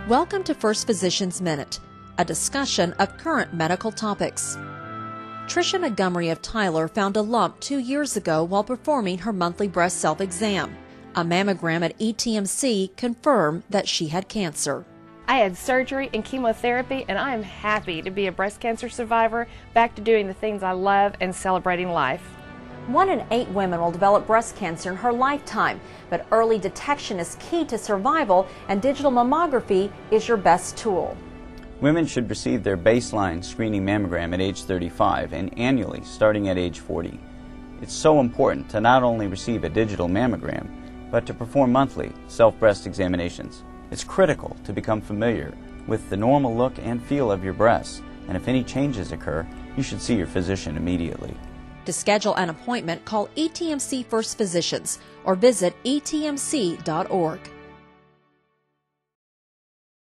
Welcome to First Physicians Minute, a discussion of current medical topics. Tricia Montgomery of Tyler found a lump 2 years ago while performing her monthly breast self-exam. A mammogram at ETMC confirmed that she had cancer. I had surgery and chemotherapy, and I am happy to be a breast cancer survivor, back to doing the things I love and celebrating life. 1 in 8 women will develop breast cancer in her lifetime, but early detection is key to survival, and digital mammography is your best tool. Women should receive their baseline screening mammogram at age 35 and annually starting at age 40. It's so important to not only receive a digital mammogram, but to perform monthly self-breast examinations. It's critical to become familiar with the normal look and feel of your breasts, and if any changes occur, you should see your physician immediately. To schedule an appointment, call ETMC First Physicians or visit etmc.org.